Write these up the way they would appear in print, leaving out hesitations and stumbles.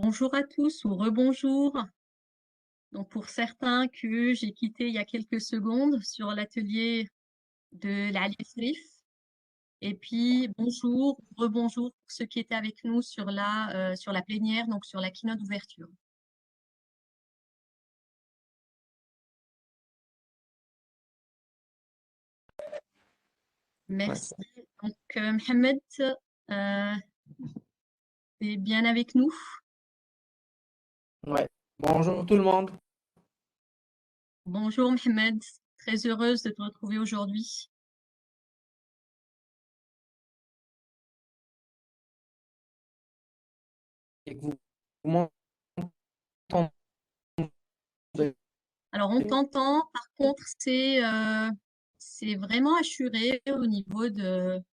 Bonjour à tous ou rebonjour. Donc pour certains que j'ai quitté il y a quelques secondes sur l'atelier de la Srif. Et puis bonjour, rebonjour pour ceux qui étaient avec nous sur la plénière, donc sur la keynote d'ouverture. Ouais. Merci. Donc Mohamed, euh, est bien avec nous. Ouais. Bonjour tout le monde. Bonjour Mohamed, très heureuse de te retrouver aujourd'hui. Et que vous m'entendez. Alors on t'entend, par contre c'est vraiment assuré au niveau de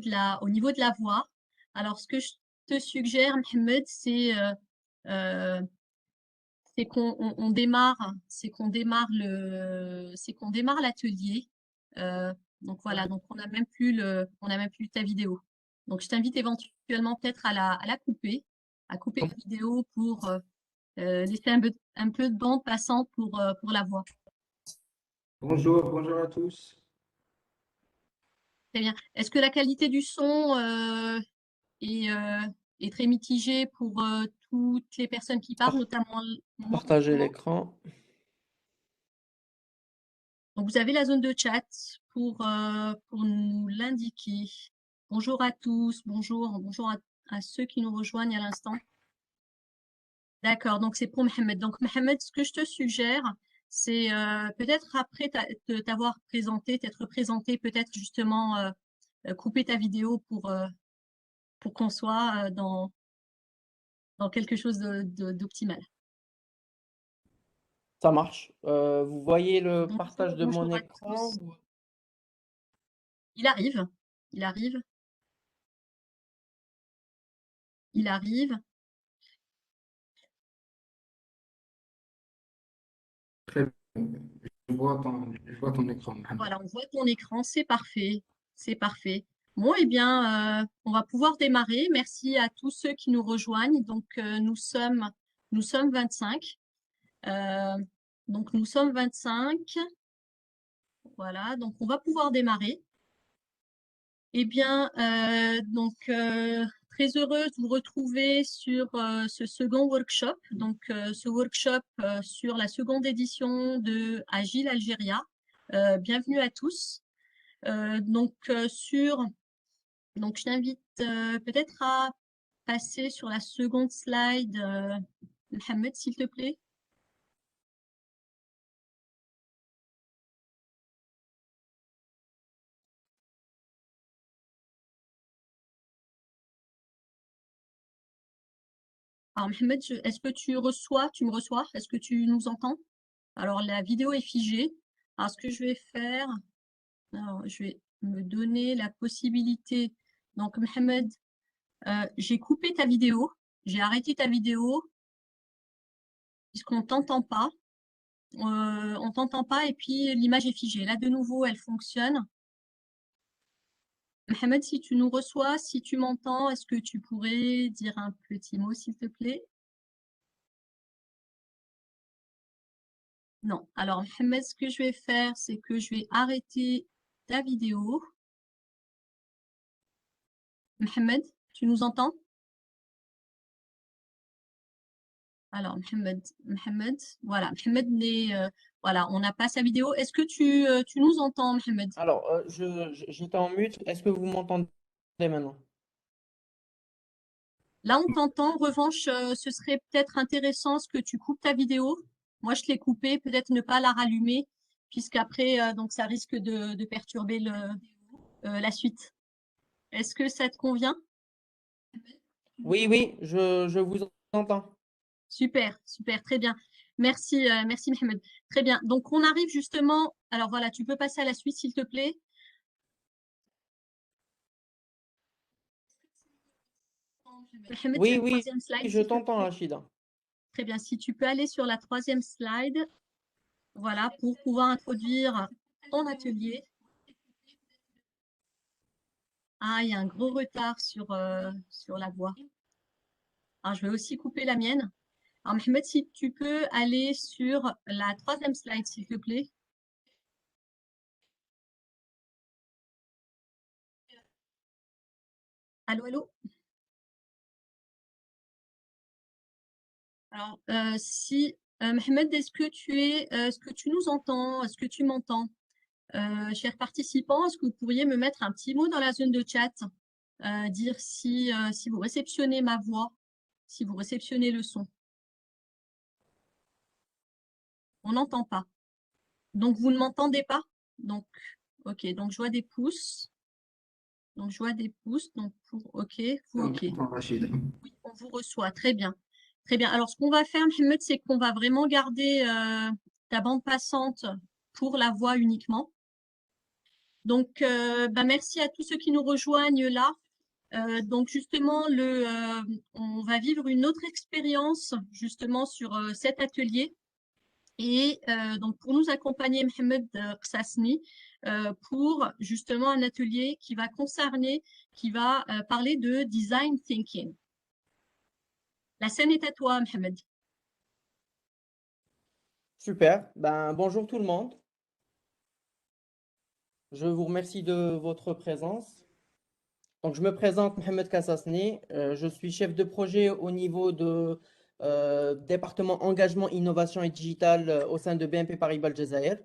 la voix. Alors, ce que je te suggère, Mohamed, euh, c'est qu'on démarre l'atelier. Donc voilà, donc on n'a même plus ta vidéo. Donc je t'invite éventuellement peut-être à la couper, à couper la vidéo pour laisser un peu de bande passante pour la voix. Bonjour, bonjour à tous. Très bien. Est-ce que la qualité du son est, est très mitigée pour toutes les personnes qui parlent, notamment moi? Partager l'écran. Donc, vous avez la zone de chat pour nous l'indiquer. Bonjour à tous, bonjour à ceux qui nous rejoignent à l'instant. D'accord, donc c'est pour Mohamed. Donc, Mohamed, ce que je te suggère, c'est peut-être après t'avoir présenté, t'être présenté, peut-être justement couper ta vidéo pour qu'on soit dans quelque chose d'optimal. Ça marche. Vous voyez le Bonjour, partage de bonjour mon à écran? tous. Il arrive, il arrive, il arrive. Très bien. Je vois ton écran, Mohamed. Voilà, on voit ton écran, c'est parfait, c'est parfait. Bon, eh bien, on va pouvoir démarrer. Merci à tous ceux qui nous rejoignent. Donc, nous sommes 25. Euh, donc, nous sommes 25. Voilà, donc on va pouvoir démarrer. Eh bien, très heureuse de vous retrouver sur ce second workshop. Donc, ce workshop sur la seconde édition de Agile Algéria. Bienvenue à tous. Donc, je t'invite peut-être à passer sur la seconde slide, Mohamed, s'il te plaît. Alors, Mohamed, est-ce que tu me reçois? Est-ce que tu nous entends? Alors, la vidéo est figée. Alors, ce que je vais faire, alors, je vais me donner la possibilité. Donc, Mohamed, j'ai coupé ta vidéo. J'ai arrêté ta vidéo puisqu'on t'entend pas. On t'entend pas et puis l'image est figée. Là, de nouveau, elle fonctionne. Mohamed, si tu nous reçois, si tu m'entends, est-ce que tu pourrais dire un petit mot, s'il te plaît? Non. Alors, Mohamed, ce que je vais faire, c'est que je vais arrêter ta vidéo. Mohamed, tu nous entends? Alors, Mohamed, voilà, voilà, on n'a pas sa vidéo. Est-ce que tu nous entends, Mohamed? Alors, j'étais en mute. Est-ce que vous m'entendez maintenant? Là, on t'entend. En revanche, ce serait peut-être intéressant ce que tu coupes ta vidéo. Moi, je l'ai coupée, peut-être ne pas la rallumer, puisqu'après, donc ça risque de perturber la suite. Est-ce que ça te convient? Oui, oui, je vous entends. Super, super, très bien. Merci Mohamed. Très bien. Donc, on arrive justement. Alors voilà, tu peux passer à la suite, s'il te plaît. Mohamed, Oui, la oui, troisième slide, je s'il te t'entends, plaît. Rachida. Très bien. Si tu peux aller sur la troisième slide, voilà, pour pouvoir introduire ton atelier. Ah, il y a un gros retard sur la voix. Alors, je vais aussi couper la mienne. Alors, Mohamed, si tu peux aller sur la 3e slide, s'il te plaît. Allô, allô? Alors, Mohamed, est-ce que tu nous entends? Est-ce que tu m'entends? Chers participants, est-ce que vous pourriez me mettre un petit mot dans la zone de chat? Dire si vous réceptionnez ma voix, si vous réceptionnez le son. On n'entend pas. Donc, vous ne m'entendez pas? Donc, ok, donc je vois des pouces. Donc, je vois des pouces. Donc, ok, vous, On ok. t'entend, Rachid. Oui, on vous reçoit. Très bien. Très bien. Alors, ce qu'on va faire, Mohamed, c'est qu'on va vraiment garder ta bande passante pour la voix uniquement. Donc, merci à tous ceux qui nous rejoignent là. Donc, justement, on va vivre une autre expérience justement sur cet atelier. Et donc, pour nous accompagner, Mohamed Qsasni, pour justement un atelier qui va parler de design thinking. La scène est à toi, Mohamed. Super. Bonjour tout le monde. Je vous remercie de votre présence. Donc, je me présente Mohamed Kassasni. Je suis chef de projet au niveau de département engagement, innovation et digital au sein de BNP Paribas Algézaïr.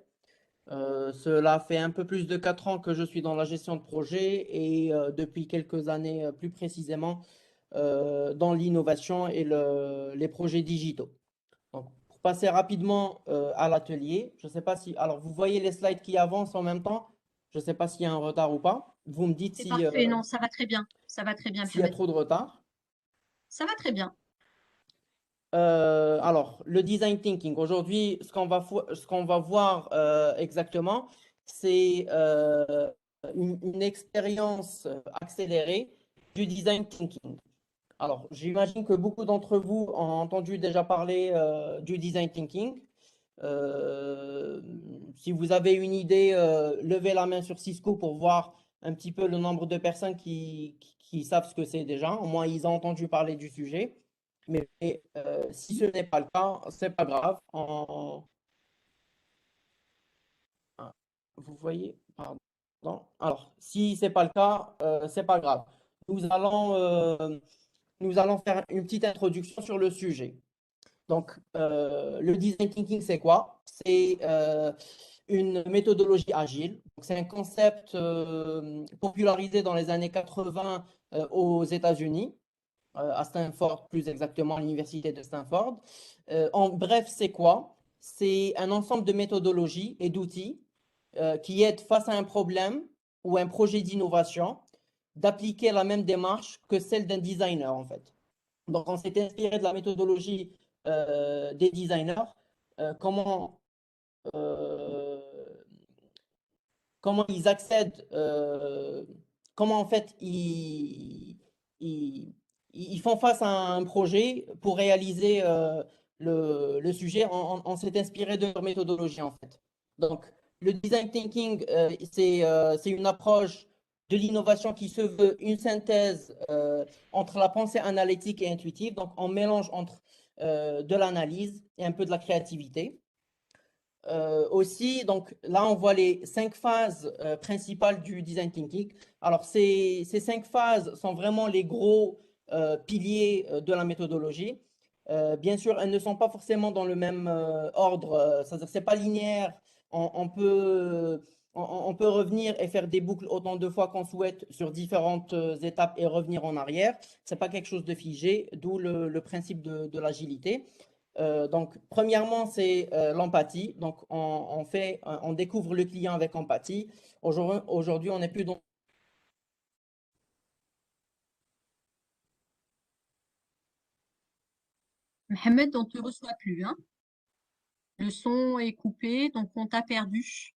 Cela fait un peu plus de 4 ans que je suis dans la gestion de projet et depuis quelques années plus précisément dans l'innovation et les projets digitaux. Donc, pour passer rapidement à l'atelier, je ne sais pas si... Alors, vous voyez les slides qui avancent en même temps. Je ne sais pas s'il y a un retard ou pas. Vous me dites C'est si, parfait. Non, ça va très bien. Ça va très bien, s'il y a Mohamed. trop de retard. Ça va très bien. Alors, le design thinking. Aujourd'hui, ce qu'on va voir exactement, c'est une expérience accélérée du design thinking. Alors, j'imagine que beaucoup d'entre vous ont entendu déjà parler du design thinking. Si vous avez une idée, levez la main sur Cisco pour voir un petit peu le nombre de personnes qui savent ce que c'est déjà. Au moins, ils ont entendu parler du sujet. Mais si ce n'est pas le cas, c'est pas grave. Ah, vous voyez, pardon. Alors, si c'est pas le cas, c'est pas grave. Nous allons, euh, nous allons faire une petite introduction sur le sujet. Donc, le design thinking, c'est quoi? C'est une méthodologie agile. Donc, c'est un concept popularisé dans les années 80 aux États-Unis, à Stanford, plus exactement à l'université de Stanford. En bref, c'est quoi? C'est un ensemble de méthodologies et d'outils qui aident face à un problème ou un projet d'innovation d'appliquer la même démarche que celle d'un designer, en fait. Donc, on s'est inspiré de la méthodologie des designers, comment, euh, comment ils accèdent, comment en fait ils, ils font face à un projet pour réaliser le sujet. On s'est inspiré de leur méthodologie en fait. Donc, le design thinking, c'est une approche de l'innovation qui se veut une synthèse entre la pensée analytique et intuitive. Donc, on mélange entre de l'analyse et un peu de la créativité. Aussi, donc là, on voit les 5 phases principales du design thinking. Alors, ces 5 phases sont vraiment les gros piliers de la méthodologie. Bien sûr, elles ne sont pas forcément dans le même ordre, c'est-à-dire que c'est pas linéaire. On peut, on peut revenir et faire des boucles autant de fois qu'on souhaite sur différentes étapes et revenir en arrière. C'est pas quelque chose de figé, d'où le principe de l'agilité. Donc, premièrement, c'est l'empathie. Donc, on découvre le client avec empathie. Aujourd'hui, on n'est plus dans. Mohamed, on ne te reçoit plus, hein. Le son est coupé, donc on t'a perdu.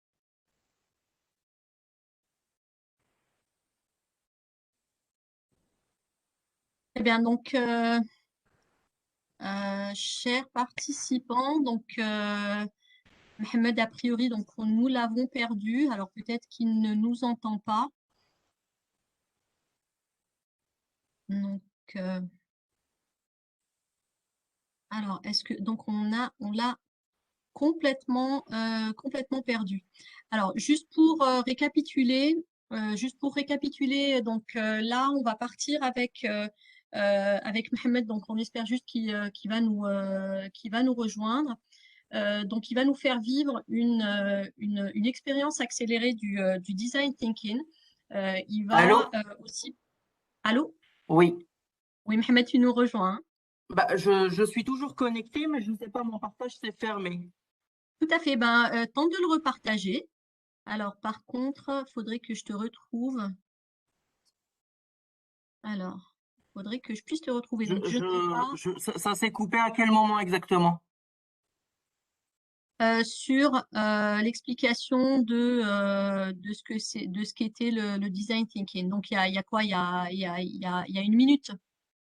Eh bien, donc, chers participants, donc Mohamed, a priori, donc nous l'avons perdu. Alors peut-être qu'il ne nous entend pas. Donc, Alors, donc on l'a complètement perdu. Alors, juste pour récapituler, donc là, on va partir avec Mohamed. Donc, on espère juste qu'il va nous rejoindre. Donc, il va nous faire vivre une expérience accélérée du design thinking. Il Allô? va aussi. Allô? Oui. Oui, Mohamed, tu nous rejoins, hein? Bah, je suis toujours connecté, mais je ne sais pas, mon partage s'est fermé. Tout à fait. Tente de le repartager. Alors, par contre, il faudrait que je te retrouve. Alors, il faudrait que je puisse te retrouver. Donc, je ne sais pas Ça s'est coupé à quel moment exactement? sur l'explication de ce que c'est, de ce qu'était le design thinking. Donc, il y a quoi? Il y a une minute.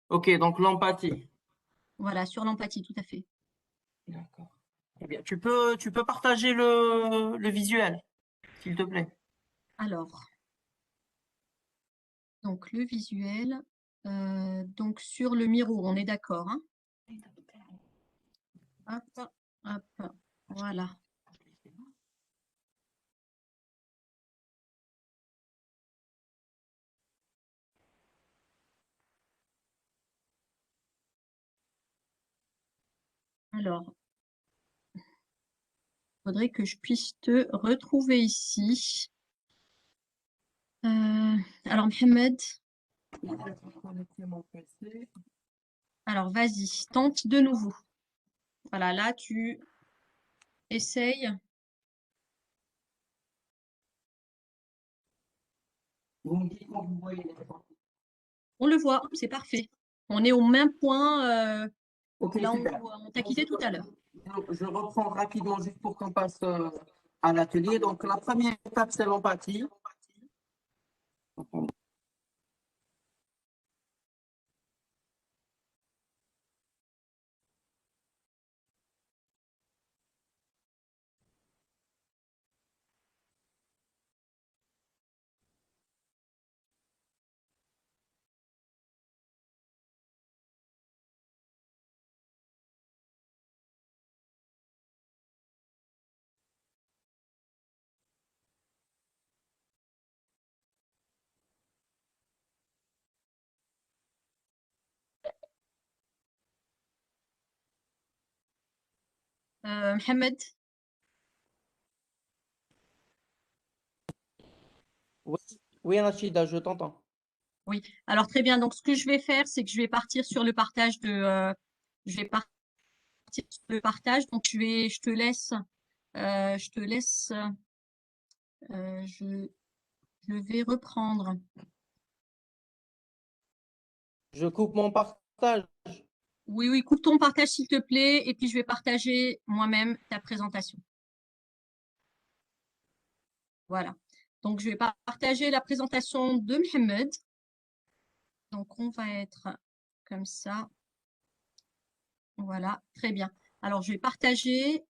Ok, donc l'empathie. Voilà, sur l'empathie, tout à fait. D'accord. Eh bien, tu peux partager le visuel, s'il te plaît. Alors, donc le visuel, donc sur le Miro, on est d'accord, hein? Hop, hop, voilà. Alors, il faudrait que je puisse te retrouver ici. Alors, Mohamed, alors vas-y, tente de nouveau. Voilà, là, tu essayes. Vous me dites quand vous voyez l'écran. On le voit, c'est parfait. On est au même point Ok, là où super. on t'a quitté tout à l'heure. Je reprends rapidement juste pour qu'on passe à l'atelier. Donc, la première étape, c'est l'empathie. Mohamed, Oui, oui, Rachida, je t'entends. oui. Alors très bien. Donc ce que je vais faire, c'est que je vais partir sur le partage je vais partir sur le partage. Donc je te laisse, je vais reprendre. Je coupe mon partage. Oui, oui, coupe ton partage s'il te plaît, et puis je vais partager moi-même ta présentation. Voilà. Donc je vais partager la présentation de Mohamed. Donc on va être comme ça. Voilà, très bien. Alors je vais partager.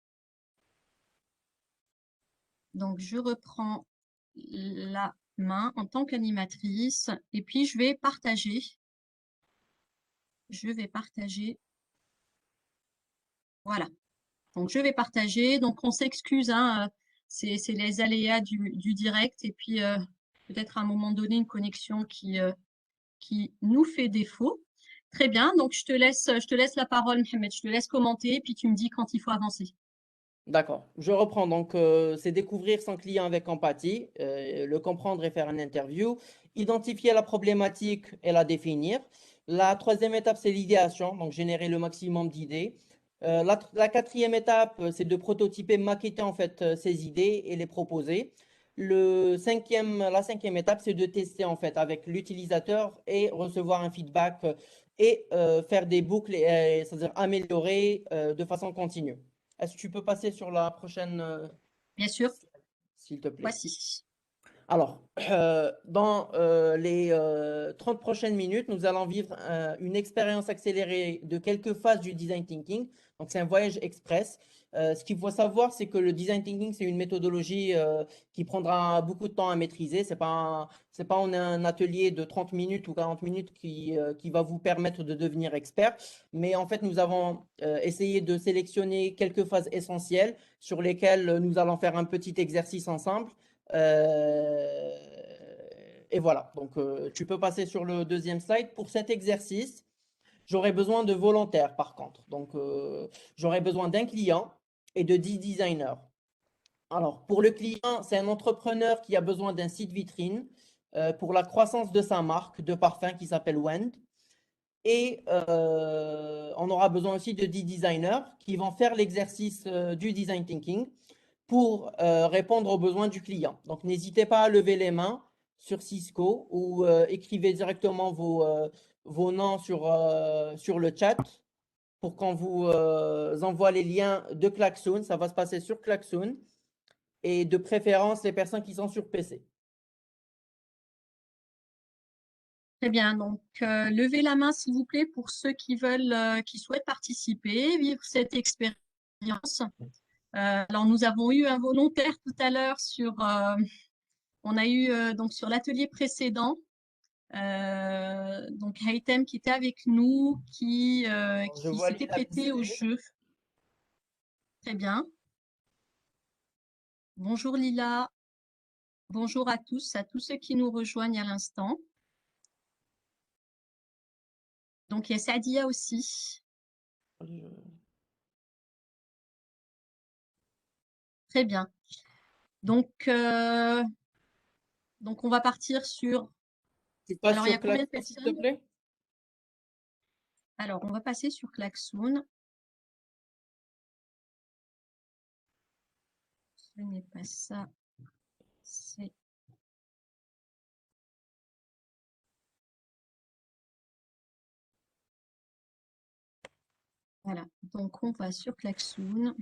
Donc je reprends la main en tant qu'animatrice et puis je vais partager. Je vais partager. Voilà. Donc je vais partager. Donc on s'excuse, hein, c'est les aléas du direct et puis peut-être à un moment donné une connexion qui nous fait défaut. Très bien. Donc je te laisse la parole, Mohamed. Je te laisse commenter et puis tu me dis quand il faut avancer. D'accord. Je reprends. Donc, c'est découvrir son client avec empathie, le comprendre et faire une interview, identifier la problématique et la définir. La troisième étape, c'est l'idéation, donc générer le maximum d'idées. La quatrième étape, c'est de prototyper, maqueter en fait ces idées et les proposer. La cinquième étape, c'est de tester en fait avec l'utilisateur et recevoir un feedback et faire des boucles, c'est-à-dire améliorer de façon continue. Est-ce que tu peux passer sur la prochaine, Bien sûr. s'il te plaît? Voici. Alors, dans les 30 prochaines minutes, nous allons vivre une expérience accélérée de quelques phases du design thinking. Donc, c'est un voyage express. Ce qu'il faut savoir, c'est que le design thinking, c'est une méthodologie qui prendra beaucoup de temps à maîtriser. C'est pas un atelier de 30 minutes ou 40 minutes qui va vous permettre de devenir expert. Mais en fait, nous avons essayé de sélectionner quelques phases essentielles sur lesquelles nous allons faire un petit exercice ensemble. Et voilà, donc tu peux passer sur le deuxième slide. Pour cet exercice, j'aurai besoin de volontaires par contre. Donc, j'aurai besoin d'un client et de 10 designers. Alors, pour le client, c'est un entrepreneur qui a besoin d'un site vitrine pour la croissance de sa marque de parfum qui s'appelle Wend. Et on aura besoin aussi de 10 designers qui vont faire l'exercice du design thinking pour répondre aux besoins du client. Donc, n'hésitez pas à lever les mains sur Cisco ou écrivez directement vos noms sur le chat pour qu'on vous envoie les liens de Klaxoon. Ça va se passer sur Klaxoon et de préférence les personnes qui sont sur PC. Très bien, donc levez la main s'il vous plaît pour ceux qui veulent, qui souhaitent participer, vivre cette expérience. Alors nous avons eu un volontaire tout à l'heure on a eu donc sur l'atelier précédent, donc Haytham qui était avec nous, qui Je vois s'était Lila prêté au Benssaïd. jeu. Très bien. Bonjour Lila. Bonjour à tous ceux qui nous rejoignent à l'instant. Donc il y a Sadia aussi. Très bien. Donc on va partir sur. Tu passes Alors il y a sur combien de Klaxoon, s'il te personnes? plaît? Alors on va passer sur Klaxoon. Ce n'est pas ça. C'est. Voilà. Donc on va sur Klaxoon.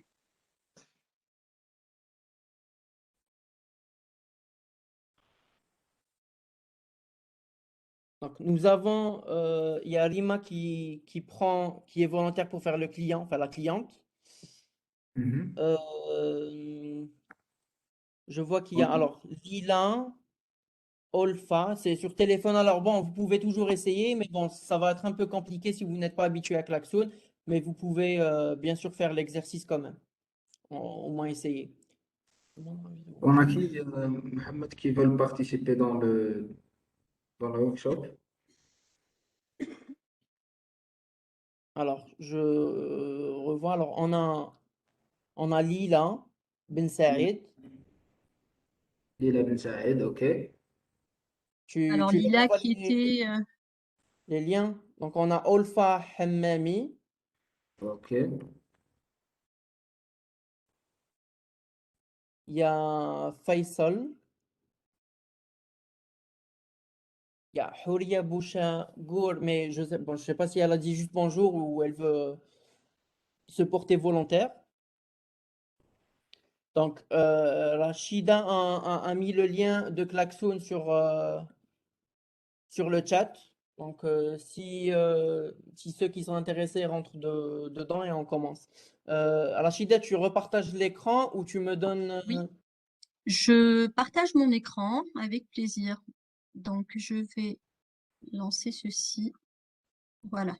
Donc, nous avons, il y a Rima qui est volontaire pour faire le client, enfin la cliente. Mhm. Je vois qu'il y a, alors, Lila, Olfa, c'est sur téléphone. Alors bon, vous pouvez toujours essayer, mais bon, ça va être un peu compliqué si vous n'êtes pas habitué à Klaxoon, mais vous pouvez bien sûr faire l'exercice quand même, au moins essayer. On a qui, Mohamed, qui veulent participer dans le workshop? Alors, je revois. Alors, on a Lila Ben Saïd. Lila Ben Saïd, ok. Alors Tu leur Lila envoies qui était. les liens. Donc, on a Olfa Hammami. Ok. Il y a Faisal. Il y a Houria Boucha Gour, mais je sais, bon, je sais pas si elle a dit juste bonjour ou elle veut se porter volontaire. Donc, Rachida a mis le lien de Klaxoon sur le chat. Donc, si ceux qui sont intéressés rentrent dedans et on commence. Rachida, tu repartages l'écran ou tu me donnes. Oui, je partage mon écran avec plaisir. Donc je vais lancer ceci. Voilà.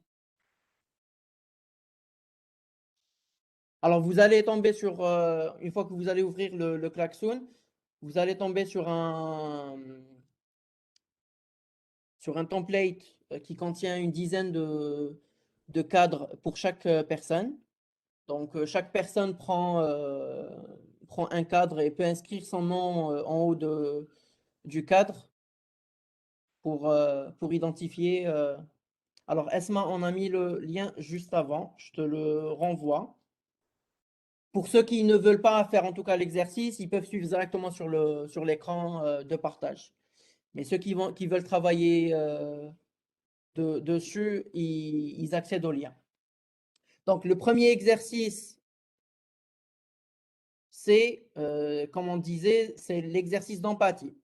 Alors, vous allez tomber sur, une fois que vous allez ouvrir le Klaxoon, vous allez tomber sur un template qui contient une dizaine de cadres pour chaque personne. Donc, chaque personne prend un cadre et peut inscrire son nom en haut du cadre pour identifier. Alors, Esma, on a mis le lien juste avant. Je te le renvoie. Pour ceux qui ne veulent pas faire en tout cas l'exercice, ils peuvent suivre directement sur l'écran de partage. Mais ceux qui veulent travailler dessus, ils accèdent au lien. Donc, le premier exercice, c'est, comme on disait, c'est l'exercice d'empathie.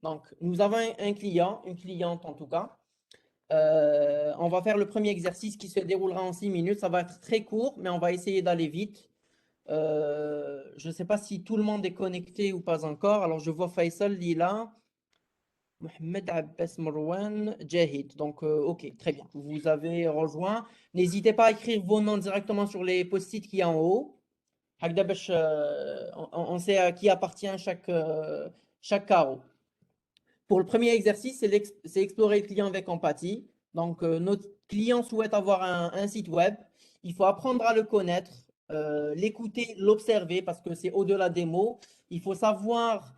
Donc, nous avons un client, une cliente en tout cas. On va faire le premier exercice qui se déroulera en 6 minutes. Ça va être très court, mais on va essayer d'aller vite Je ne sais pas si tout le monde est connecté ou pas encore. Alors, je vois Faisal, Lila, Mohamed Abbas Marwan, Jahid. Donc, OK, très bien. Vous avez rejoint. N'hésitez pas à écrire vos noms directement sur les post-it qui est en haut. هكذا باش on sait à qui appartient chaque carreau. Pour le premier exercice, c'est explorer le client avec empathie. Donc, notre client souhaite avoir un site web. Il faut apprendre à le connaître, l'écouter, l'observer parce que c'est au-delà des mots. Il faut savoir,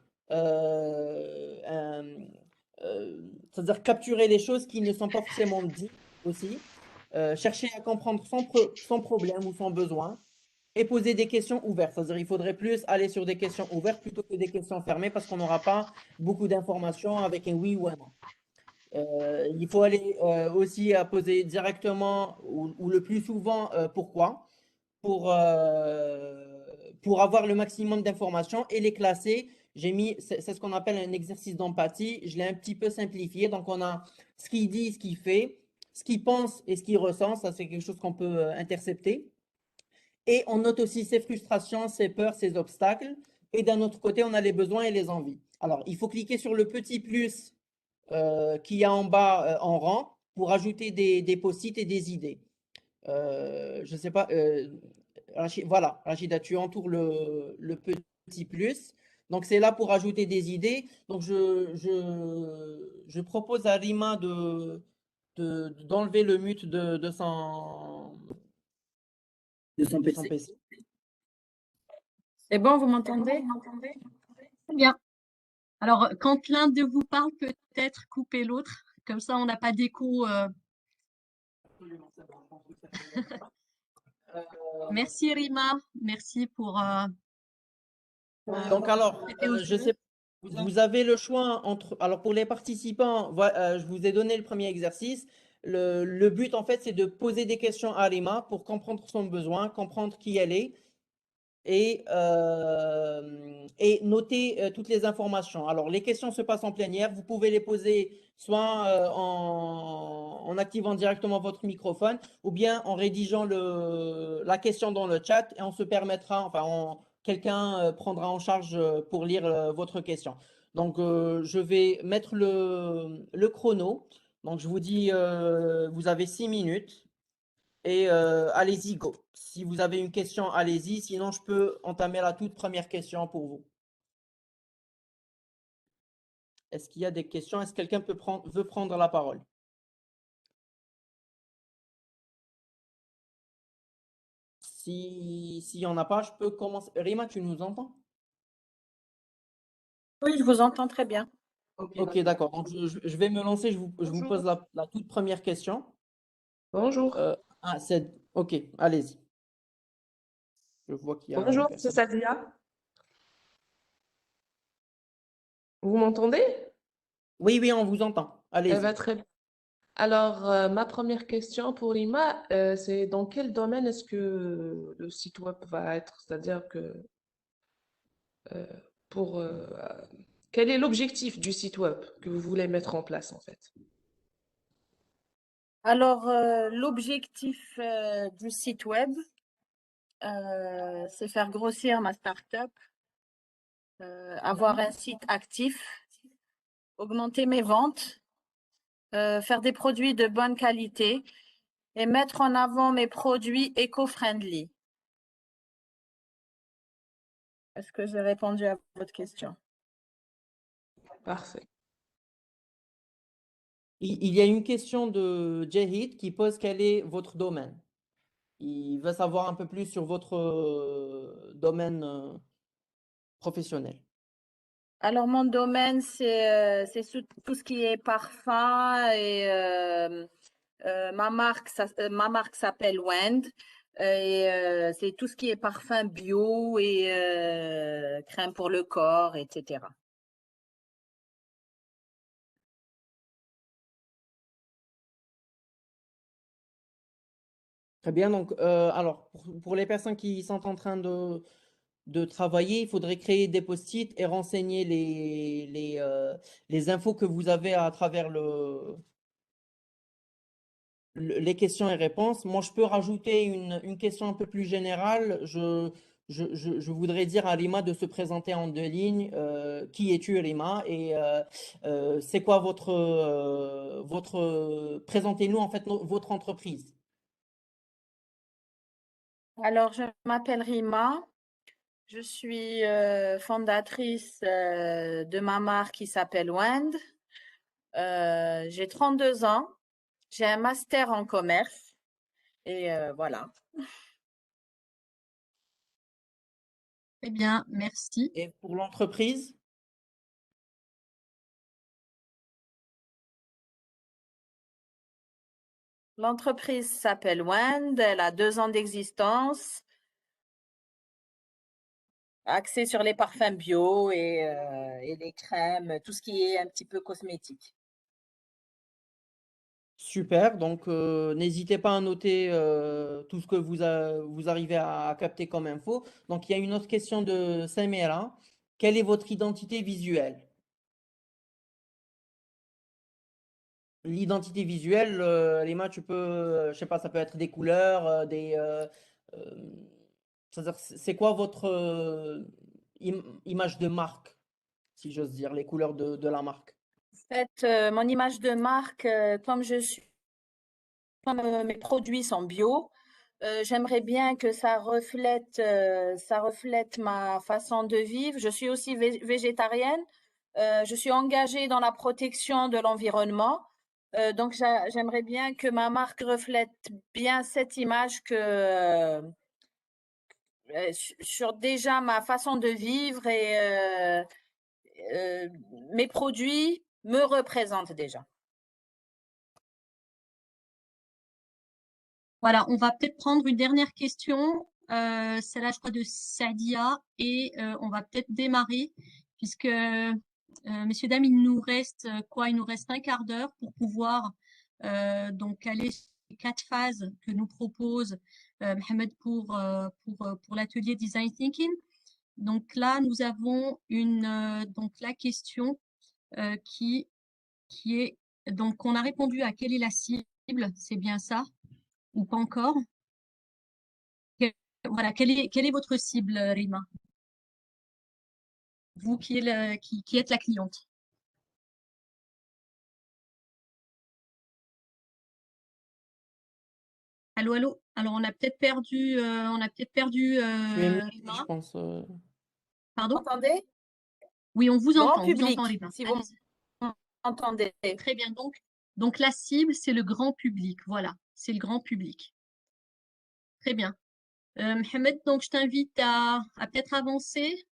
c'est-à-dire capturer les choses qui ne sont pas forcément dites aussi. Chercher à comprendre son problème ou son besoin et poser des questions ouvertes. C'est-à-dire il faudrait plus aller sur des questions ouvertes plutôt que des questions fermées parce qu'on n'aura pas beaucoup d'informations avec un oui ou un non. Il faut aller aussi à poser directement ou le plus souvent pourquoi pour avoir le maximum d'informations et les classer. J'ai mis, c'est ce qu'on appelle un exercice d'empathie. Je l'ai un petit peu simplifié. Donc, on a ce qu'il dit, ce qu'il fait, ce qu'il pense et ce qu'il ressent. Ça, c'est quelque chose qu'on peut intercepter. Et on note aussi ses frustrations, ses peurs, ses obstacles. Et d'un autre côté, on a les besoins et les envies. Alors, il faut cliquer sur le petit plus qu'il y a en bas en rang pour ajouter des post-it et des idées. Je ne sais pas, voilà, Rachida, tu entoures le petit plus. Donc, c'est là pour ajouter des idées. Donc, je propose à Rima d'enlever le mute De son de son PC. PC. C'est bon, vous m'entendez? Très bien. Alors, quand l'un de vous parle, peut-être couper l'autre. Comme ça, on n'a pas d'écho. Merci Rima. Merci pour. Donc alors, prêter au je jeu. sais, vous avez le choix entre. Alors pour les participants, je vous ai donné le premier exercice. Le but en fait, c'est de poser des questions à Rima pour comprendre son besoin, comprendre qui elle est et noter toutes les informations. Alors les questions se passent en plénière. Vous pouvez les poser soit en activant directement votre microphone ou bien en rédigeant la question dans le chat et on se permettra, enfin, quelqu'un prendra en charge pour lire votre question. Donc, je vais mettre le chrono. Donc, je vous dis, vous avez 6 minutes et allez-y, go. Si vous avez une question, allez-y. Sinon, je peux entamer la toute première question pour vous. Est-ce qu'il y a des questions? Est-ce que quelqu'un veut prendre la parole? S'il n'y en a pas, je peux commencer. Rima, tu nous entends? Oui, je vous entends très bien. Ok, d'accord. Donc, je vais me lancer. Je vous pose la toute première question. Bonjour. C'est... Ok, allez-y. Je vois qu'il y a une Bonjour, c'est personne. Sadia. Vous m'entendez? Oui, oui, on vous entend. Eh Allez-y. ben, très bien. Alors, ma première question pour Ima, c'est dans quel domaine est-ce que le site web va être? C'est-à-dire que euh, pour quel est l'objectif du site web que vous voulez mettre en place en fait? Alors, l'objectif du site web, c'est faire grossir ma start-up, avoir un site actif, augmenter mes ventes, faire des produits de bonne qualité et mettre en avant mes produits éco-friendly. Est-ce que j'ai répondu à votre question? Parfait. Il y a une question de Jahid qui pose quel est votre domaine. Il veut savoir un peu plus sur votre domaine professionnel. Alors, mon domaine, c'est tout ce qui est parfum et ma marque s'appelle Wend et c'est tout ce qui est parfum bio et crème pour le corps, etc. Très bien. Donc, alors, pour les personnes qui sont en train de travailler, il faudrait créer des post-it et renseigner les infos que vous avez à travers les questions et réponses. Moi, je peux rajouter une question un peu plus générale. je voudrais dire à Rima de se présenter en deux lignes. Qui es-tu, Rima? Et c'est quoi présentez-nous en fait votre entreprise. Alors, je m'appelle Rima. Je suis fondatrice de ma marque qui s'appelle Wend. J'ai 32 ans. J'ai un master en commerce. Et voilà. Très bien, merci. Et pour l'entreprise? L'entreprise s'appelle Wend. Elle a 2 ans d'existence. Axée sur les parfums bio et les crèmes, tout ce qui est un petit peu cosmétique. Super, donc n'hésitez pas à noter tout ce que vous arrivez à capter comme info. Donc il y a une autre question de Samira. Quelle est votre identité visuelle? L'identité visuelle, Rima, tu peux, je sais pas, ça peut être des couleurs, euh, c'est-à-dire, c'est quoi votre image de marque, si j'ose dire, les couleurs de la marque? En fait, mon image de marque, comme je suis, comme mes produits sont bio, j'aimerais bien que ça reflète ma façon de vivre. Je suis aussi végétarienne. Je suis engagée dans la protection de l'environnement. Donc, j'aimerais bien que ma marque reflète bien cette image sur déjà ma façon de vivre et mes produits me représentent déjà. Voilà, on va peut-être prendre une dernière question. Celle-là, je crois, de Sadia. Et on va peut-être démarrer, puisque, messieurs, dames, il nous reste quoi? Il nous reste un quart d'heure pour pouvoir donc aller sur les 4 phases que nous propose Mohamed pour l'atelier Design Thinking. Donc là, nous avons donc la question qui est, donc on a répondu à quelle est la cible, c'est bien ça, ou pas encore? Voilà, quelle est votre cible, Rima? Vous qui êtes la cliente. Allô, allô? Alors, on a peut-être perdu Tu es muté, je Rima. pense. Pardon? Entendez? Oui, on vous Grand entend, public, Rima. si vous Allez-y. m'entendez. Très bien. Donc la cible, c'est le grand public. Voilà, c'est le grand public. Très bien. Mohamed, donc je t'invite à peut-être avancer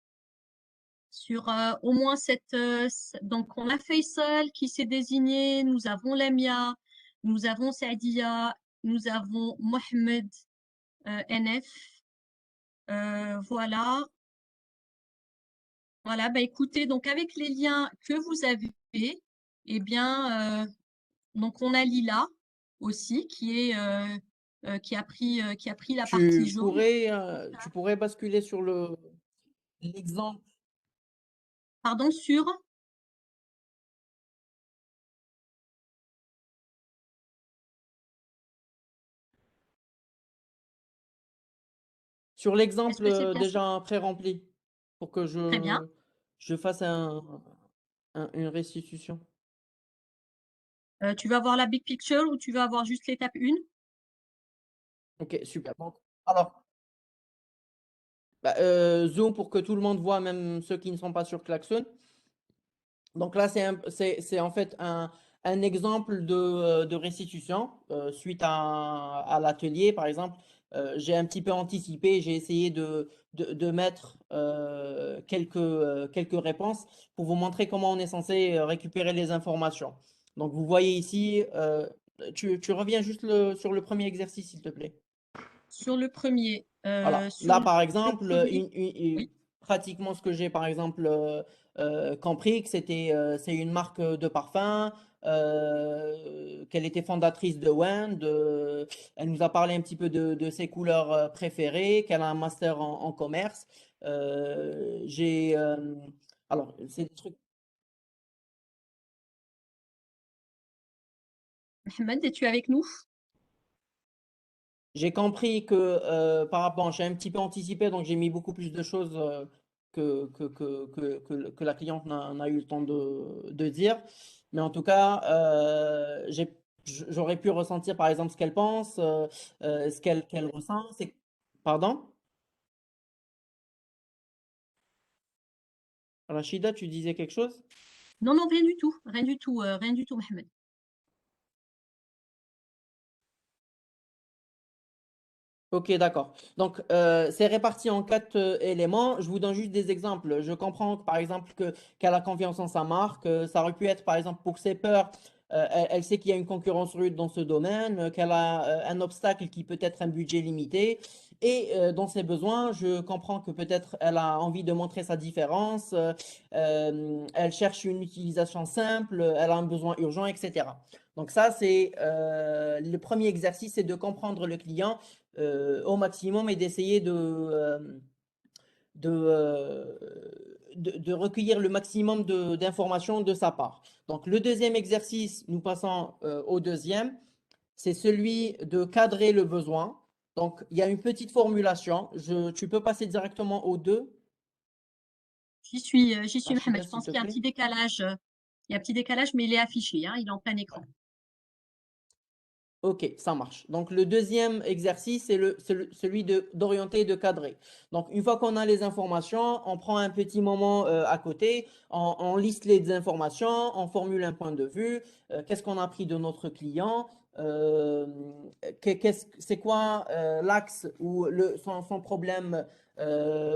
sur au moins donc on a Faisal qui s'est désigné, nous avons Lamia, nous avons Saadia, nous avons Mohamed NF. Voilà. Voilà, bah écoutez, donc avec les liens que vous avez, eh bien, donc on a Lila aussi qui a pris la partie jaune. Tu pourrais basculer sur l'exemple. Pardon, Sur est-ce l'exemple que c'est bien ça? déjà pré-rempli pour que Très bien. je fasse une restitution. Tu vas voir la big picture ou tu vas avoir juste l'étape 1? Ok, super. Donc, alors, bah, zoom pour que tout le monde voit, même ceux qui ne sont pas sur Klaxon. Donc là, c'est en fait un exemple de restitution suite à l'atelier. Par exemple, j'ai un petit peu anticipé, j'ai essayé de mettre quelques réponses pour vous montrer comment on est censé récupérer les informations. Donc vous voyez ici, tu reviens juste sur le premier exercice, s'il te plaît. Sur le premier, Voilà. Là, par le exemple, premier, oui. pratiquement ce que j'ai, par exemple, compris, que c'est une marque de parfum, qu'elle était fondatrice de Wend. Elle nous a parlé un petit peu de ses couleurs préférées, qu'elle a un master en commerce. J'ai, alors, c'est des trucs. Mohamed, es-tu avec nous? J'ai compris que par rapport, j'ai un petit peu anticipé, donc j'ai mis beaucoup plus de choses que la cliente n'a eu le temps de dire. Mais en tout cas, j'aurais pu ressentir par exemple ce qu'elle pense, ce qu'elle ressent. Pardon? Rachida, tu disais quelque chose? Non, non, rien du tout, rien du tout, Mohamed. Ok, d'accord. Donc, c'est réparti en quatre éléments. Je vous donne juste des exemples. Je comprends, par exemple, qu'elle a confiance en sa marque. Ça aurait pu être, par exemple, pour ses peurs. Elle sait qu'il y a une concurrence rude dans ce domaine, qu'elle a un obstacle qui peut être un budget limité. Et dans ses besoins, je comprends que peut-être elle a envie de montrer sa différence. Elle cherche une utilisation simple. Elle a un besoin urgent, etc. Donc ça, c'est le premier exercice, c'est de comprendre le client au maximum et d'essayer de, euh, de recueillir le maximum d'informations de sa part. Donc, le deuxième exercice, nous passons au deuxième, c'est celui de cadrer le besoin. Donc, il y a une petite formulation. Tu peux passer directement aux deux, J'y suis, Mohamed. Rachida, Je s'il pense te qu'il y a un plaît. petit décalage. Il y a un petit décalage, mais il est affiché, hein, il est en plein écran. Ok, ça marche. Donc, le deuxième exercice, c'est celui d'orienter et de cadrer. Donc, une fois qu'on a les informations, on prend un petit moment à côté, on liste les informations, on formule un point de vue, qu'est-ce qu'on a appris de notre client, euh, c'est quoi l'axe ou son problème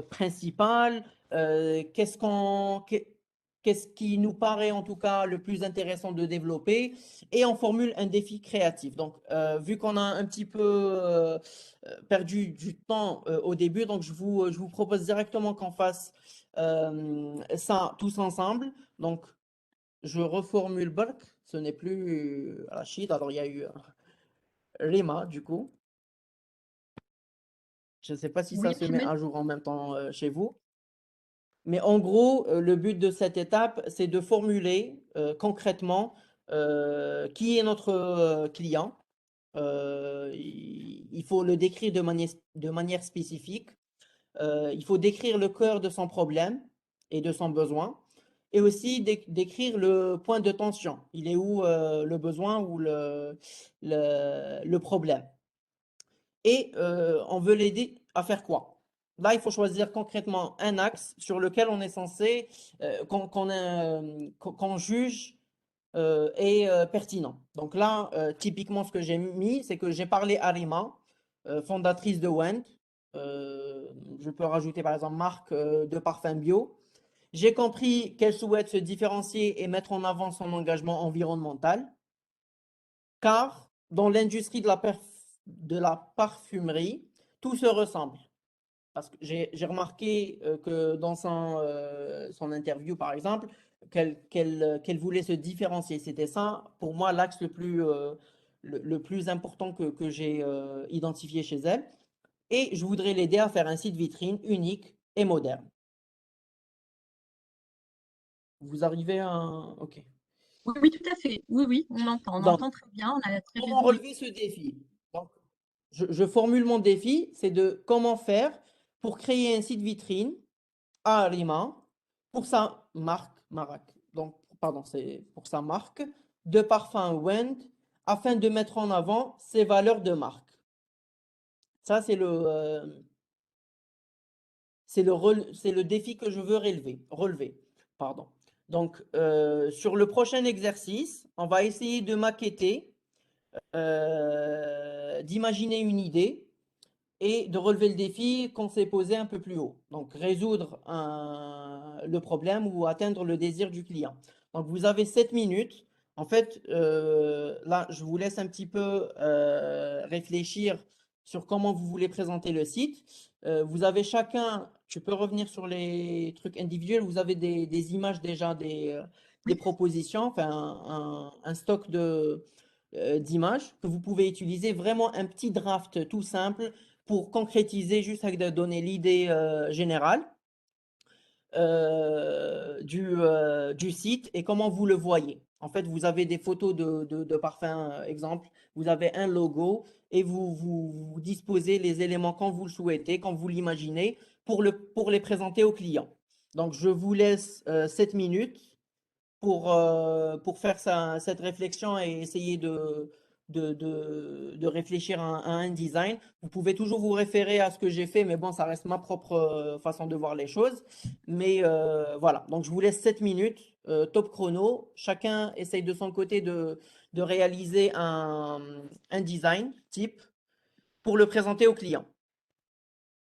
principal, qu'est-ce qui nous paraît en tout cas le plus intéressant de développer et on formule un défi créatif. Donc, vu qu'on a un petit peu perdu du temps au début, donc je vous propose directement qu'on fasse ça tous ensemble. Donc, je reformule Burke, ce n'est plus Rachid, alors il y a eu Rima du coup. Je ne sais pas si ça Oui, se met Mohamed. à jour en même temps chez vous. Mais en gros, le but de cette étape, c'est de formuler concrètement qui est notre client. Il faut le décrire de manière spécifique. Il faut décrire le cœur de son problème et de son besoin. Et aussi décrire le point de tension. Il est où le besoin ou le problème. Et on veut l'aider à faire quoi? Là, il faut choisir concrètement un axe sur lequel on est censé, qu'on juge est pertinent. Donc là, typiquement, ce que j'ai mis, c'est que j'ai parlé à Rima, fondatrice de Wendt. Je peux rajouter par exemple marque de parfum bio. J'ai compris qu'elle souhaite se différencier et mettre en avant son engagement environnemental, car dans l'industrie de la parfumerie, tout se ressemble. Parce que j'ai remarqué que dans son interview, par exemple, qu'elle voulait se différencier. C'était ça, pour moi, l'axe le plus important que j'ai identifié chez elle. Et je voudrais l'aider à faire un site vitrine unique et moderne. Vous arrivez à... OK. Oui, oui, tout à fait. Oui, oui, on Donc, entend très bien, on a très bien. comment Oui. relever ce défi? Donc, je formule mon défi, c'est de comment faire pour créer un site vitrine à Arima pour sa pardon, c'est pour sa marque de parfum Wendt afin de mettre en avant ses valeurs de marque. Ça, c'est le défi que je veux relever. Pardon. Donc, sur le prochain exercice, on va essayer de maqueter, d'imaginer une idée et de relever le défi qu'on s'est posé un peu plus haut. Donc, résoudre le problème ou atteindre le désir du client. Donc, vous avez 7 minutes. En fait, là, je vous laisse un petit peu réfléchir sur comment vous voulez présenter le site. Vous avez chacun, tu peux revenir sur les trucs individuels, vous avez des images déjà, des Oui. propositions, enfin un stock d'images que vous pouvez utiliser, vraiment un petit draft tout simple pour concrétiser, juste avec de donner l'idée générale du site et comment vous le voyez. En fait, vous avez des photos de parfums, exemple, vous avez un logo et vous disposez les éléments quand vous le souhaitez, quand vous l'imaginez, pour les présenter au client. Donc, je vous laisse 7 minutes pour faire cette réflexion et essayer de réfléchir à un design. Vous pouvez toujours vous référer à ce que j'ai fait, mais bon, ça reste ma propre façon de voir les choses. Mais voilà, donc je vous laisse 7 minutes, top chrono. Chacun essaye de son côté de réaliser un design type pour le présenter au client.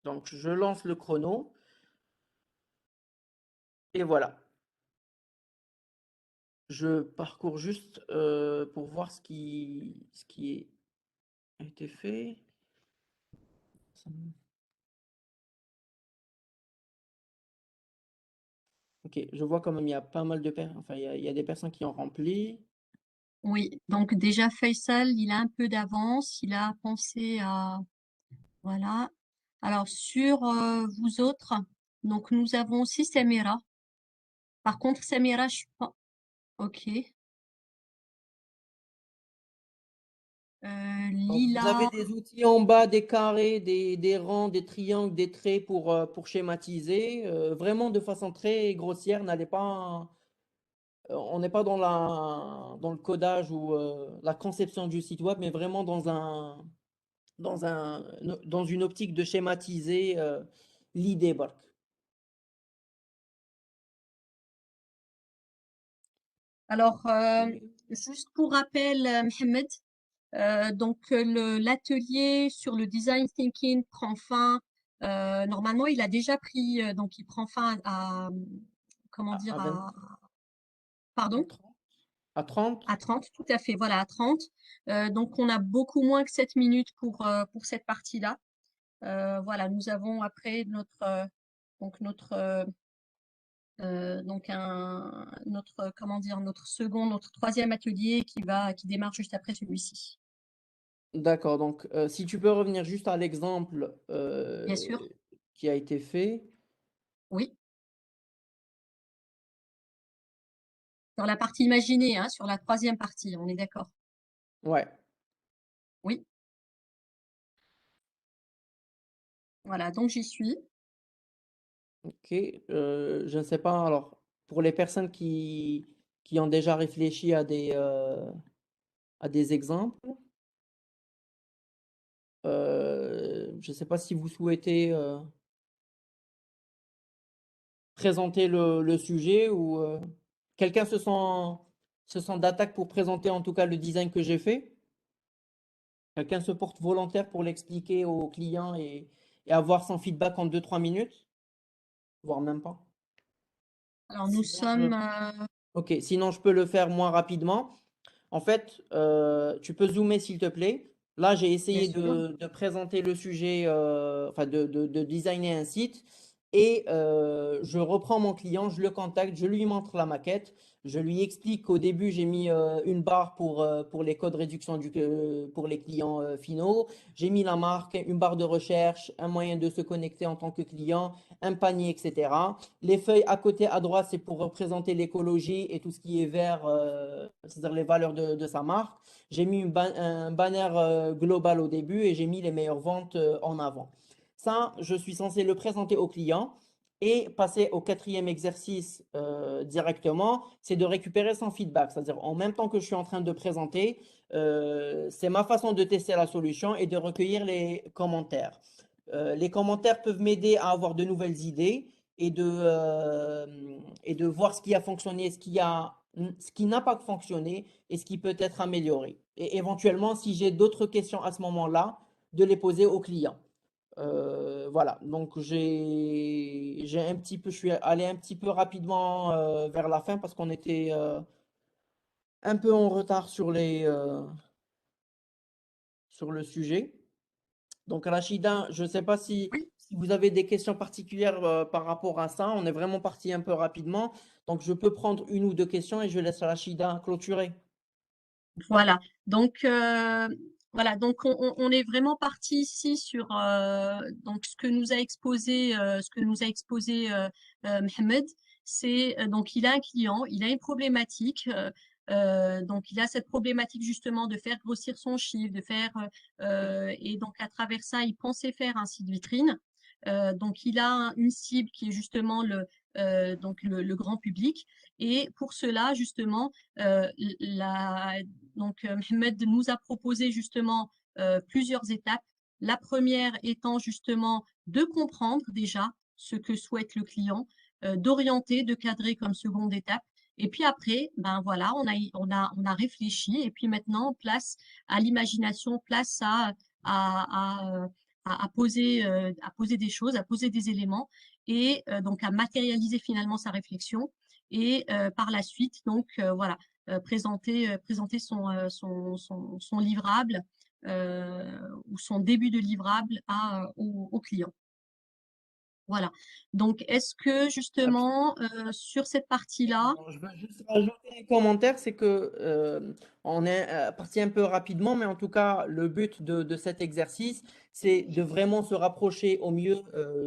Donc, je lance le chrono et voilà. Je parcours juste pour voir ce qui a été fait. Ok, je vois quand même il y a pas mal de personnes, enfin il y a des personnes qui ont rempli. Oui, donc déjà Faisal, il a un peu d'avance, il a pensé à... Voilà. Alors sur vous autres, donc nous avons aussi Samira. Par contre, Samira, je suis pas... Ok. Donc vous avez Lila, des outils en bas, des carrés, des rangs, des triangles, des traits pour schématiser. Vraiment de façon très grossière, n'allez pas, on n'est pas dans le codage ou la conception du site web, mais vraiment dans une optique de schématiser l'idée, Bark. alors juste pour rappel, Mohamed, donc l'atelier sur le design thinking prend fin. Normalement, il a déjà pris, donc il prend fin à comment dire, À 20, à pardon, 30, à 30. à 30, tout à fait, voilà, à 30. Donc on a beaucoup moins que 7 minutes pour cette partie-là. Voilà, nous avons après notre troisième atelier qui démarre juste après celui-ci. D'accord, donc si tu peux revenir juste à l'exemple Bien sûr, qui a été fait. oui. Sur la partie imaginée, hein, sur la troisième partie, on est d'accord. Ouais, Oui, voilà, donc j'y suis. ok. Je ne sais pas, alors, pour les personnes qui ont déjà réfléchi à des exemples, je ne sais pas si vous souhaitez présenter le sujet ou quelqu'un se sent d'attaque pour présenter en tout cas le design que j'ai fait. Quelqu'un se porte volontaire pour l'expliquer au client et avoir son feedback en 2-3 minutes, voire même pas. Alors nous Sinon, je... sommes, Ok, sinon je peux le faire moins rapidement. En fait, tu peux zoomer s'il te plaît. Là, j'ai bien essayé sûr. de présenter le sujet, enfin de designer un site. Et je reprends mon client, je le contacte, je lui montre la maquette. Je lui explique qu'au début, j'ai mis une barre pour les codes réduction pour les clients finaux. J'ai mis la marque, une barre de recherche, un moyen de se connecter en tant que client, un panier, etc. Les feuilles à côté à droite, c'est pour représenter l'écologie et tout ce qui est vert, c'est-à-dire les valeurs de sa marque. J'ai mis un banner global au début et j'ai mis les meilleures ventes en avant. Ça, je suis censé le présenter au client et passer au quatrième exercice directement, c'est de récupérer son feedback. C'est-à-dire en même temps que je suis en train de présenter, c'est ma façon de tester la solution et de recueillir les commentaires. Les commentaires peuvent m'aider à avoir de nouvelles idées et de voir ce qui a fonctionné, ce qui n'a pas fonctionné et ce qui peut être amélioré. Et éventuellement, si j'ai d'autres questions à ce moment-là, de les poser au client. Voilà, donc j'ai un petit peu, je suis allé un petit peu rapidement vers la fin parce qu'on était un peu en retard sur le sujet. Donc, Rachida, je ne sais pas Oui, si vous avez des questions particulières par rapport à ça. On est vraiment parti un peu rapidement. Donc, je peux prendre une ou deux questions et je laisse Rachida clôturer. voilà. Donc voilà, donc on est vraiment parti ici sur donc ce que nous a exposé Mohamed, c'est donc il a un client, il a une problématique. Donc, il a cette problématique justement de faire grossir son chiffre, et donc à travers ça, il pensait faire un site vitrine. Donc, il a une cible qui est justement le grand public. Et pour cela, justement, Mohamed nous a proposé justement plusieurs étapes. La première étant justement de comprendre déjà ce que souhaite le client, d'orienter, de cadrer comme seconde étape. Et puis après, ben voilà, on a réfléchi et puis maintenant, place à l'imagination, place à, à poser des choses, à poser des éléments et donc à matérialiser finalement sa réflexion et par la suite, donc voilà, présenter son livrable ou son début de livrable au client. Voilà. Donc, est-ce que justement, sur cette partie-là, Je veux juste rajouter un commentaire, c'est que on est parti un peu rapidement, mais en tout cas, le but de cet exercice, c'est de vraiment se rapprocher au mieux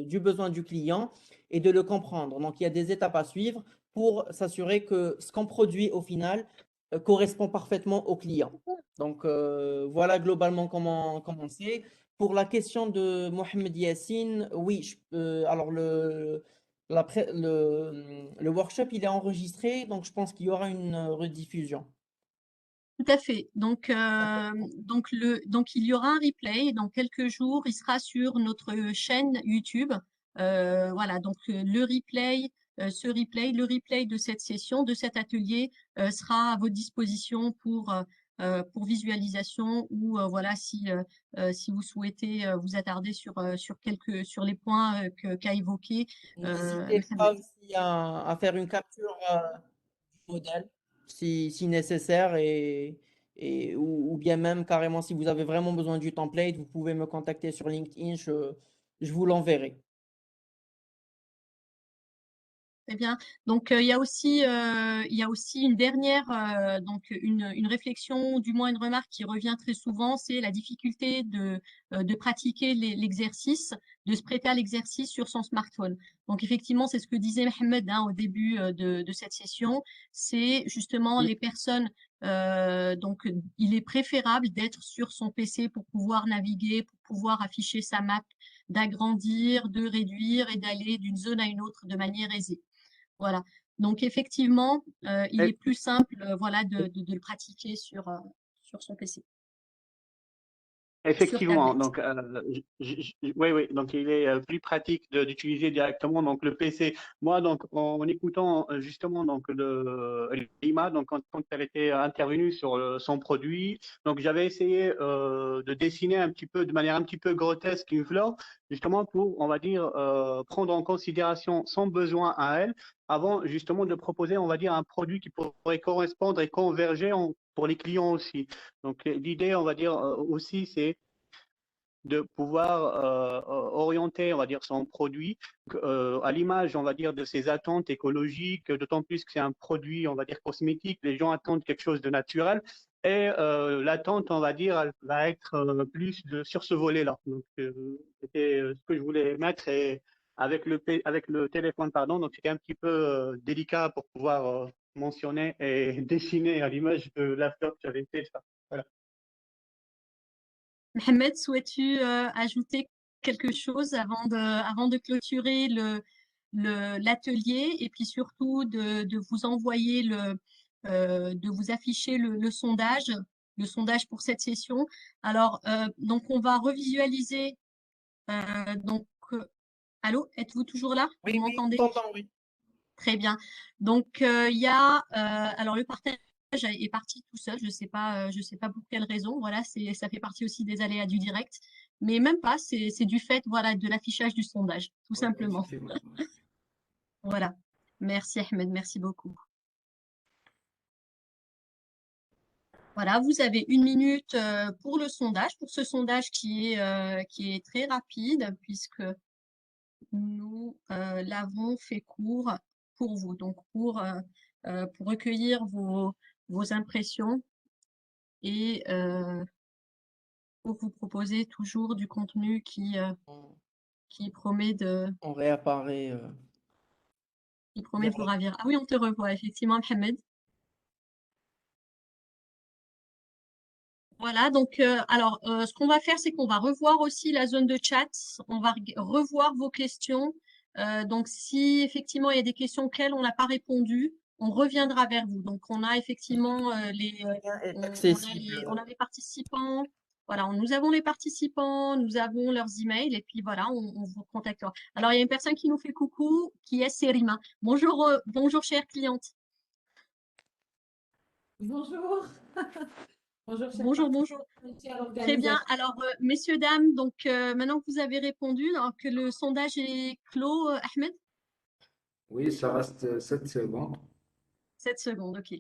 du besoin du client et de le comprendre. Donc, il y a des étapes à suivre pour s'assurer que ce qu'on produit au final correspond parfaitement au client. Donc, voilà globalement comment c'est. Pour la question de Mohamed Yassine, oui, alors le workshop, il est enregistré, donc je pense qu'il y aura une rediffusion. tout à fait. Donc, D'accord. donc il y aura un replay dans quelques jours. Il sera sur notre chaîne YouTube. Voilà. Donc le replay de cette session, de cet atelier, sera à votre disposition pour visualisation ou voilà si vous souhaitez vous attarder sur les points qu'a évoqué N'hésitez pas Mohamed. aussi à faire une capture du modèle si nécessaire ou bien même carrément si vous avez vraiment besoin du template, vous pouvez me contacter sur LinkedIn, je vous l'enverrai. Très bien. Donc, il y a aussi une dernière, une réflexion, du moins une remarque qui revient très souvent, c'est la difficulté de pratiquer l'exercice, de se prêter à l'exercice sur son smartphone. Donc, effectivement, c'est ce que disait Mohamed au début de cette session, c'est justement les personnes, donc il est préférable d'être sur son PC pour pouvoir naviguer, pour pouvoir afficher sa map, d'agrandir, de réduire et d'aller d'une zone à une autre de manière aisée. Voilà. Donc effectivement, il est plus simple, voilà, de le pratiquer sur son PC, sur Effectivement, tablette. donc oui, oui, donc il est plus pratique d'utiliser directement donc le PC. Moi, donc en écoutant justement donc Lima, donc quand elle était intervenue sur son produit, donc j'avais essayé de dessiner un petit peu de manière un petit peu grotesque une fleur, justement pour, on va dire, prendre en considération son besoin à elle, avant justement de proposer, on va dire, un produit qui pourrait correspondre et converger pour les clients aussi. Donc l'idée, on va dire aussi, c'est de pouvoir orienter, on va dire, son produit à l'image, on va dire, de ses attentes écologiques, d'autant plus que c'est un produit, on va dire, cosmétique. Les gens attendent quelque chose de naturel. Et l'attente, on va dire, elle va être plus sur ce volet-là. Donc, c'était ce que je voulais mettre et avec le téléphone, pardon. Donc, c'était un petit peu délicat pour pouvoir mentionner et dessiner à l'image de la fleur que j'avais fait ça. Voilà. Mohamed, souhaites-tu ajouter quelque chose avant de clôturer l'atelier et puis surtout de vous envoyer de vous afficher le sondage pour cette session. Alors, donc on va revisualiser. Donc, allô, êtes-vous toujours là? Vous Oui, oui, on m'entendez? t'entend, oui. Très bien. Donc, il y a, alors le partage est parti tout seul. Je sais pas pour quelle raison. Voilà, ça fait partie aussi des aléas du direct. Mais même pas, c'est du fait, voilà, de l'affichage du sondage, tout Ouais, simplement. effectivement. Voilà. Merci Ahmed, merci beaucoup. Voilà, vous avez 1 minute pour le sondage, pour ce sondage qui est très rapide puisque nous l'avons fait court pour vous. Donc pour recueillir vos impressions et pour vous proposer toujours du contenu On, qui promet on réapparaît. de vous ravir. Ah oui, on te revoit effectivement, Mohamed. Voilà, donc alors ce qu'on va faire, c'est qu'on va revoir aussi la zone de chat. On va revoir vos questions. Donc si effectivement il y a des questions auxquelles on n'a pas répondu, on reviendra vers vous. Donc on a effectivement Est on accessible. on a les participants. Voilà, nous avons les participants, nous avons leurs emails et puis voilà, on vous contactera. Alors il y a une personne qui nous fait coucou, qui est Serima. Bonjour, bonjour chère cliente. Bonjour. Bonjour, chers Bonjour, bonjour. partenaires Très bien. organisateurs. Alors, messieurs, dames, donc maintenant que vous avez répondu, alors que le sondage est clos, Ahmed, Oui, ça reste 7 secondes. 7 secondes, ok.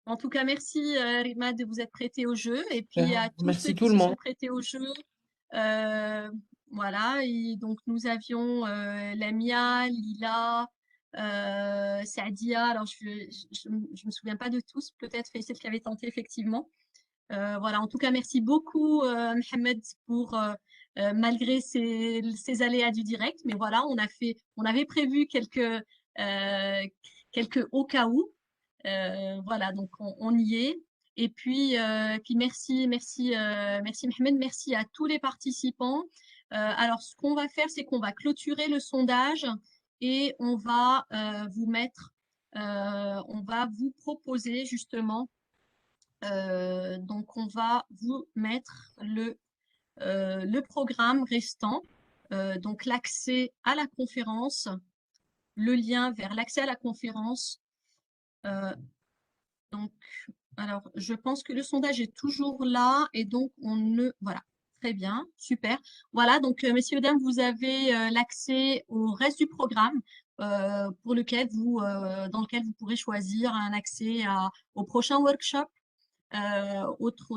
En tout cas, merci Rima de vous être prêté au jeu. Et puis à tous ceux Merci qui tout le se sont monde. prêtés au jeu, voilà. Et donc nous avions Lamia, Lila, Saadia. Alors je me souviens pas de tous, peut-être Faisal qui avait tenté effectivement. Voilà, en tout cas, merci beaucoup, Mohamed, pour malgré ces aléas du direct. Mais voilà, on avait prévu quelques au cas où. Voilà, donc on y est. Et puis merci Mohamed, merci à tous les participants. Alors, ce qu'on va faire, c'est qu'on va clôturer le sondage et on va on va vous proposer justement donc, on va vous mettre le programme restant, donc l'accès à la conférence, le lien vers l'accès à la conférence. Donc, alors, je pense que le sondage est toujours là et donc voilà, très bien, super. Voilà, donc messieurs, dames, vous avez l'accès au reste du programme dans lequel vous pourrez choisir un accès au prochain workshop.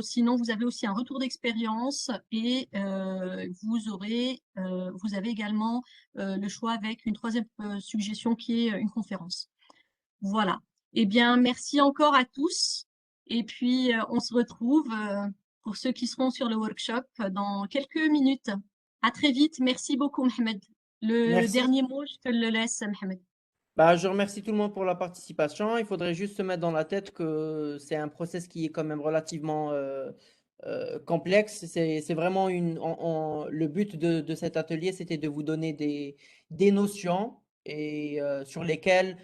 Sinon, vous avez aussi un retour d'expérience et vous avez également le choix avec une troisième suggestion qui est une conférence. Voilà. Eh bien, merci encore à tous. Et puis, on se retrouve pour ceux qui seront sur le workshop dans quelques minutes. À très vite. Merci beaucoup, Mohamed. Le Merci. dernier mot, je te le laisse, Mohamed. Bah, je remercie tout le monde pour la participation. Il faudrait juste se mettre dans la tête que c'est un process qui est quand même relativement complexe. C'est vraiment le but de cet atelier, c'était de vous donner des notions et sur lesquelles,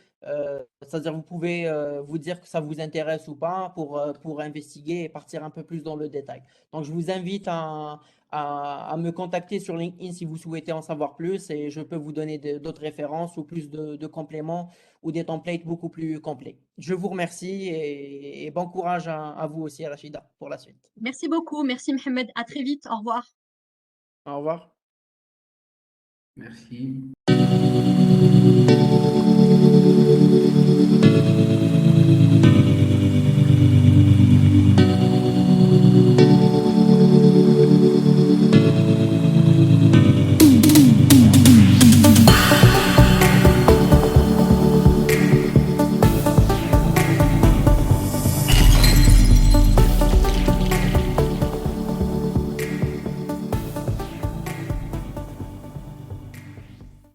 c'est-à-dire vous pouvez vous dire que ça vous intéresse ou pas pour investiguer et partir un peu plus dans le détail. Donc, je vous invite à me contacter sur LinkedIn si vous souhaitez en savoir plus et je peux vous donner d'autres références ou plus de compléments ou des templates beaucoup plus complets. Je vous remercie et bon courage à vous aussi, Rachida, pour la suite. Merci beaucoup. Merci, Mohamed. À très vite. Au revoir. Au revoir. Merci.